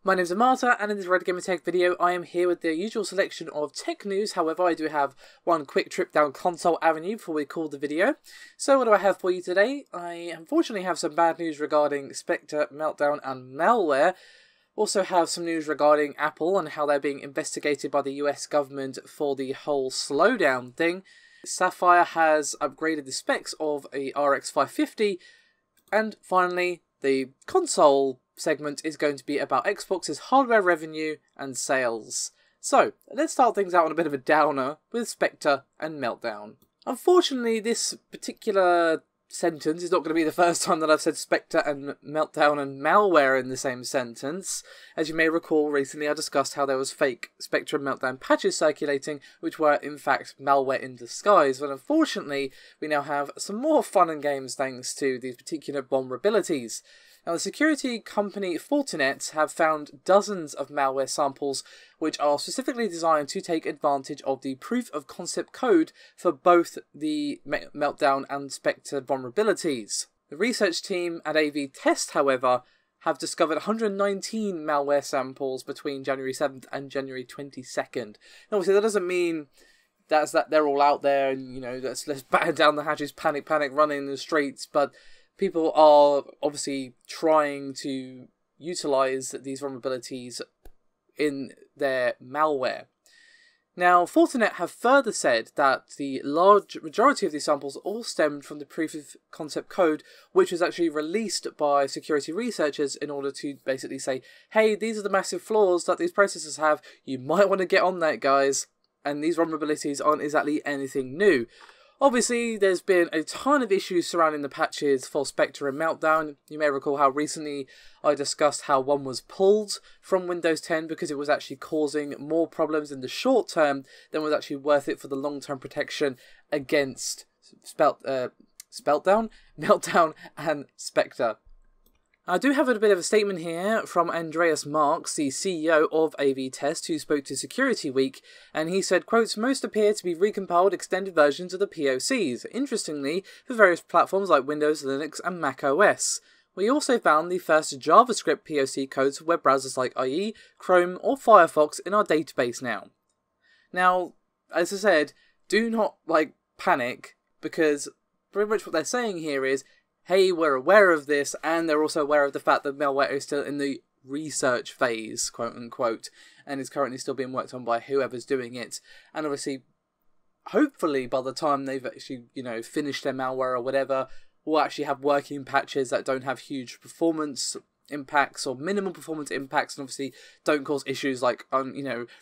My name is Amata, and in this Red Gamer Tech video I am here with the usual selection of tech news. However, I do have one quick trip down console avenue before we call the video. So what do I have for you today? I unfortunately have some bad news regarding Spectre, Meltdown and Malware. Also have some news regarding Apple and how they're being investigated by the US government for the whole slowdown thing. Sapphire has upgraded the specs of a RX 550. And finally, the console segment is going to be about Xbox's hardware revenue and sales. So, let's start things out on a bit of a downer with Spectre and Meltdown. Unfortunately, this particular sentence is not going to be the first time that I've said Spectre and Meltdown and Malware in the same sentence. As you may recall, recently I discussed how there was fake Spectre and Meltdown patches circulating, which were in fact malware in disguise. But unfortunately, we now have some more fun and games thanks to these particular vulnerabilities. Now, the security company Throttling have found dozens of malware samples which are specifically designed to take advantage of the proof of concept code for both the Meltdown and Spectre vulnerabilities. The research team at AV Test, however, have discovered 119 malware samples between January 7th and January 22nd. Now, obviously, that doesn't mean that they're all out there and, you know, let's batten down the hatches, panic, running in the streets, but people are obviously trying to utilize these vulnerabilities in their malware. Now, Throttling have further said that the large majority of these samples all stemmed from the proof of concept code, which was actually released by security researchers in order to basically say, hey, these are the massive flaws that these processors have. You might want to get on that, guys. And these vulnerabilities aren't exactly anything new. Obviously, there's been a ton of issues surrounding the patches for Spectre and Meltdown. You may recall how recently I discussed how one was pulled from Windows 10 because it was actually causing more problems in the short term than was actually worth it for the long-term protection against Meltdown and Spectre. I do have a bit of a statement here from Andreas Marks, the CEO of AV Test, who spoke to Security Week, and he said, quote, most appear to be recompiled extended versions of the POCs, interestingly, for various platforms like Windows, Linux, and Mac OS. We also found the first JavaScript POC codes for web browsers like IE, Chrome, or Firefox in our database now. Now, as I said, do not, panic, because pretty much what they're saying here is, hey, we're aware of this, and they're also aware of the fact that malware is still in the research phase, quote unquote, and is currently still being worked on by whoever's doing it. And obviously, hopefully, by the time they've actually, finished their malware or whatever, we'll actually have working patches that don't have huge performance impacts or minimal performance impacts, and obviously don't cause issues like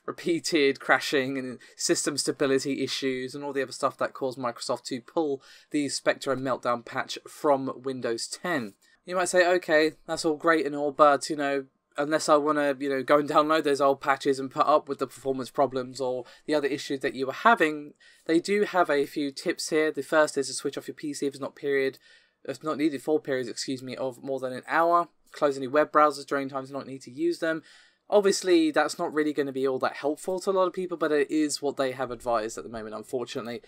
repeated crashing and system stability issues and all the other stuff that caused Microsoft to pull the Spectre and Meltdown patch from Windows 10. You might say, okay, that's all great and all, but unless I want to go and download those old patches and put up with the performance problems or the other issues that you were having, they do have a few tips here. The first is to switch off your PC if it's not needed for periods, of more than an hour. Close any web browsers during times you don't need to use them. Obviously, that's not really going to be all that helpful to a lot of people, but it is what they have advised at the moment, unfortunately.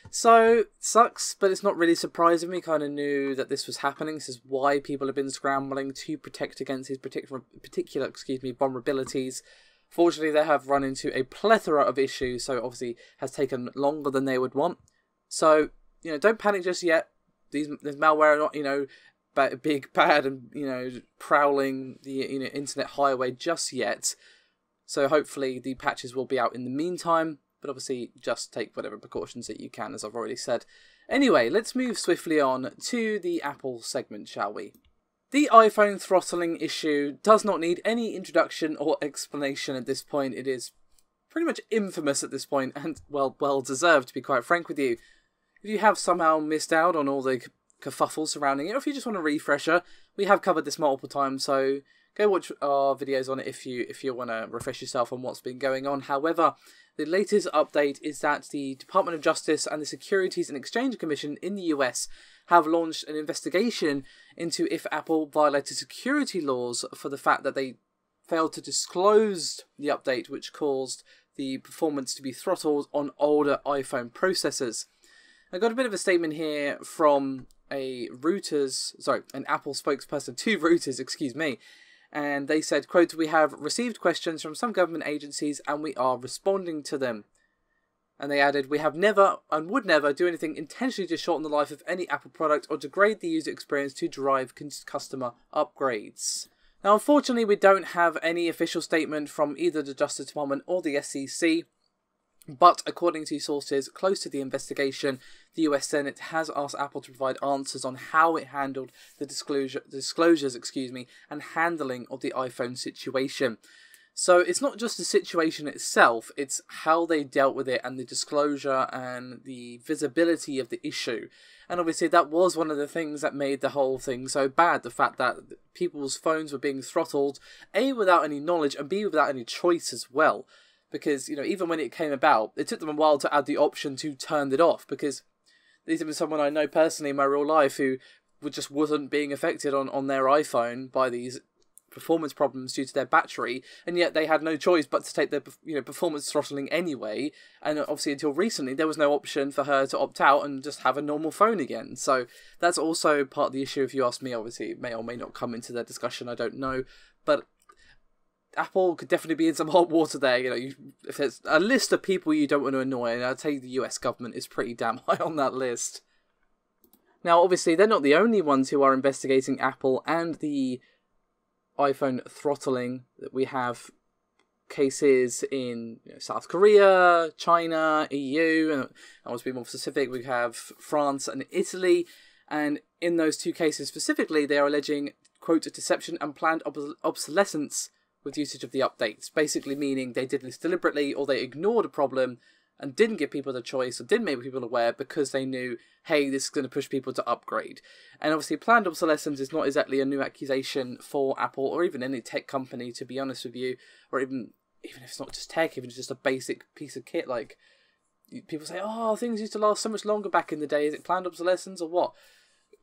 So, sucks, but it's not really surprising. We kind of knew that this was happening. This is why people have been scrambling to protect against these particular vulnerabilities. Fortunately, they have run into a plethora of issues, so obviously has taken longer than they would want. So, don't panic just yet. There's malware are not, big, bad, and prowling the internet highway just yet. So hopefully the patches will be out in the meantime, but obviously just take whatever precautions that you can, as I've already said. Anyway, let's move swiftly on to the Apple segment, shall we? The iPhone throttling issue does not need any introduction or explanation at this point. It is pretty much infamous at this point, and well deserved, to be quite frank with you. If you have somehow missed out on all the kerfuffle surrounding it, or if you just want a refresher, we have covered this multiple times, so go watch our videos on it if you want to refresh yourself on what's been going on. However, the latest update is that the Department of Justice and the Securities and Exchange Commission in the US have launched an investigation into if Apple violated security laws for the fact that they failed to disclose the update which caused the performance to be throttled on older iPhone processors. I got a bit of a statement here from an Apple spokesperson to Reuters, And they said, quote, "We have received questions from some government agencies and we are responding to them." And they added, "We have never and would never do anything intentionally to shorten the life of any Apple product or degrade the user experience to drive customer upgrades." Now, unfortunately, we don't have any official statement from either the Justice Department or the SEC, but according to sources close to the investigation, the US Senate has asked Apple to provide answers on how it handled the disclosures, and handling of the iPhone situation. So it's not just the situation itself, it's how they dealt with it and the disclosure and the visibility of the issue. And obviously that was one of the things that made the whole thing so bad, the fact that people's phones were being throttled, A, without any knowledge, and B, without any choice as well. Because, even when it came about, it took them a while to add the option to turn it off, because there's even someone I know personally in my real life who just wasn't being affected on their iPhone by these performance problems due to their battery, and yet they had no choice but to take their performance throttling anyway. And obviously until recently there was no option for her to opt out and just have a normal phone again. So that's also part of the issue, if you ask me. Obviously it may or may not come into their discussion, I don't know, but Apple could definitely be in some hot water there. If there's a list of people you don't want to annoy, and I'd say the US government is pretty damn high on that list. Now obviously they're not the only ones who are investigating Apple and the iPhone throttling. That we have cases in South Korea, China, EU, and I want to be more specific, we have France and Italy, and in those two cases specifically they are alleging, quote, "deception and planned obsolescence with usage of the updates," basically meaning they did this deliberately, or they ignored a problem and didn't give people the choice, or didn't make people aware because they knew, hey, this is going to push people to upgrade. And obviously planned obsolescence is not exactly a new accusation for Apple or even any tech company, to be honest with you, or even if it's not just tech, even if it's just a basic piece of kit. Like, people say, oh, things used to last so much longer back in the day. Is it planned obsolescence or what?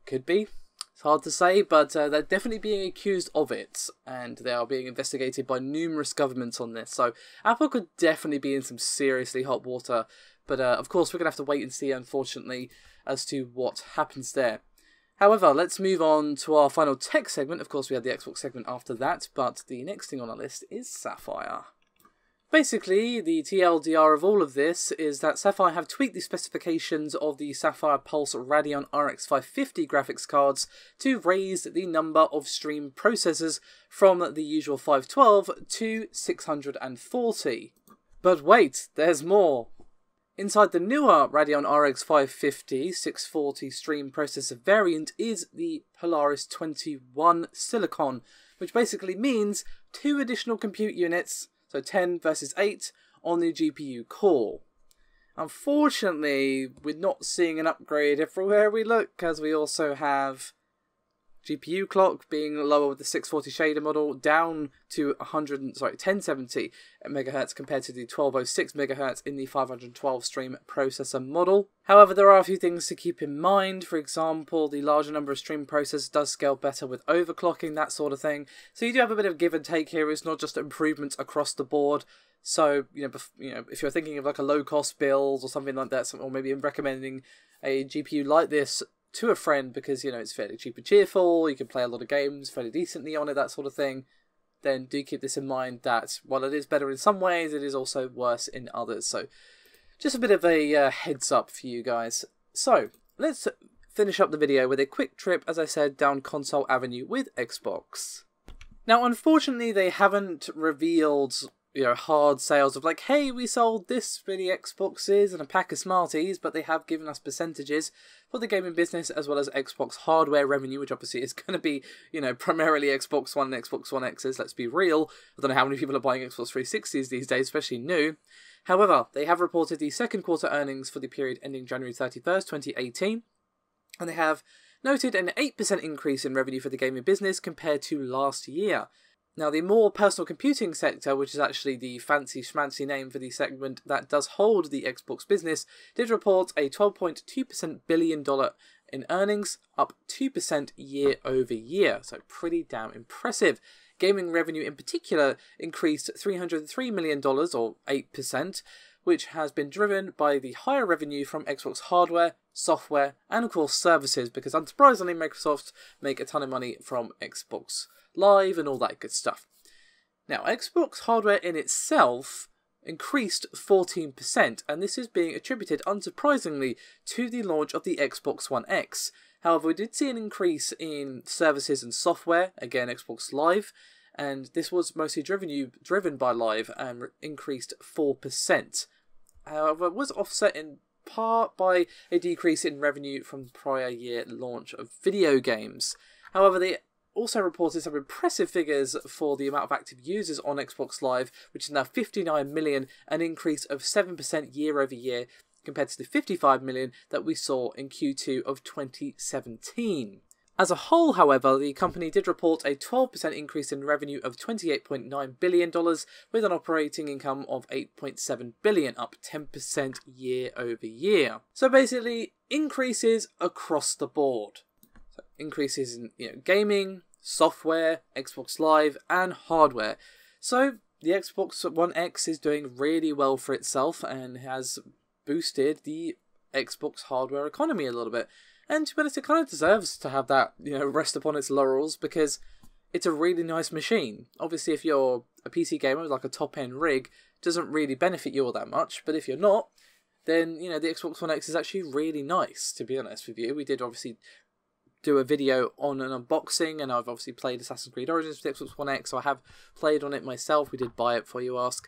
Could be. It's hard to say, but they're definitely being accused of it, and they are being investigated by numerous governments on this. So Apple could definitely be in some seriously hot water, but of course we're going to have to wait and see, unfortunately, as to what happens there. However, let's move on to our final tech segment. Of course, we had the Xbox segment after that, but the next thing on our list is Sapphire. Basically, the TLDR of all of this is that Sapphire have tweaked the specifications of the Sapphire Pulse Radeon RX 550 graphics cards to raise the number of stream processors from the usual 512 to 640. But wait, there's more! Inside the newer Radeon RX 550 640 stream processor variant is the Polaris 21 Silicon, which basically means 2 additional compute units, so 10 versus 8, on the GPU core. Unfortunately, we're not seeing an upgrade everywhere we look, as we also have GPU clock being lower with the 640 shader model, down to 1070 MHz compared to the 1206 MHz in the 512 stream processor model. However, there are a few things to keep in mind. For example, the larger number of stream processors does scale better with overclocking, that sort of thing. So you do have a bit of give and take here. It's not just improvements across the board. So, if you're thinking of like a low-cost build or something like that, or maybe recommending a GPU like this to a friend because, it's fairly cheap and cheerful, you can play a lot of games fairly decently on it, that sort of thing, then do keep this in mind that while it is better in some ways, it is also worse in others. So, just a bit of a heads up for you guys. So, let's finish up the video with a quick trip, as I said, down console avenue with Xbox. Now, unfortunately, they haven't revealed hard sales of like, hey, we sold this many Xboxes and a pack of Smarties, but they have given us percentages for the gaming business as well as Xbox hardware revenue, which obviously is going to be, primarily Xbox One and Xbox One X's, let's be real. I don't know how many people are buying Xbox 360s these days, especially new. However, they have reported the second quarter earnings for the period ending January 31st, 2018, and they have noted an 8% increase in revenue for the gaming business compared to last year. Now, the more personal computing sector, which is actually the fancy schmancy name for the segment that does hold the Xbox business, did report a $12.2 billion in earnings, up 2% year over year. So pretty damn impressive. Gaming revenue in particular increased $303 million, or 8%, which has been driven by the higher revenue from Xbox hardware, software, and of course services, because unsurprisingly Microsoft make a ton of money from Xbox Live and all that good stuff. Now, Xbox hardware in itself increased 14%, and this is being attributed, unsurprisingly, to the launch of the Xbox One X. However, we did see an increase in services and software, again Xbox Live, and this was mostly driven by Live and increased 4%. However, it was offset in part by a decrease in revenue from the prior year launch of video games. However, they also reported some impressive figures for the amount of active users on Xbox Live, which is now 59 million, an increase of 7% year over year compared to the 55 million that we saw in Q2 of 2017. As a whole, however, the company did report a 12% increase in revenue of $28.9 billion, with an operating income of $8.7 billion, up 10% year over year. So basically, increases across the board. So increases in gaming, software, Xbox Live, and hardware. So the Xbox One X is doing really well for itself and has boosted the Xbox hardware economy a little bit. And to be honest, it kind of deserves to have that, rest upon its laurels, because it's a really nice machine. Obviously, if you're a PC gamer with like a top-end rig, it doesn't really benefit you all that much. But if you're not, then, the Xbox One X is actually really nice, to be honest with you. We did obviously do a video on an unboxing, and I've obviously played Assassin's Creed Origins for the Xbox One X, so I have played on it myself. We did buy it for You Ask.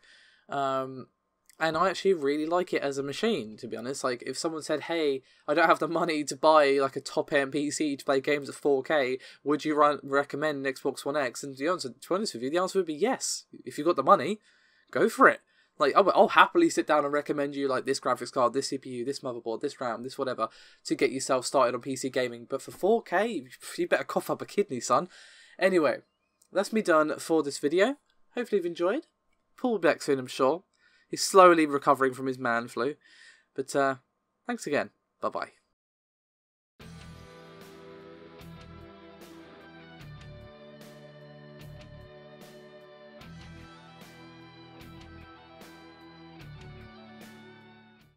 And I actually really like it as a machine, to be honest. Like, if someone said, hey, I don't have the money to buy like a top-end PC to play games at 4K, would you recommend an Xbox One X? And to be honest with you, the answer would be yes. If you've got the money, go for it. Like, I'll happily sit down and recommend you like this graphics card, this CPU, this motherboard, this RAM, this whatever, to get yourself started on PC gaming. But for 4K, you better cough up a kidney, son. Anyway, that's me done for this video. Hopefully you've enjoyed. Paul will be back soon, I'm sure. He's slowly recovering from his man flu. But thanks again. Bye-bye.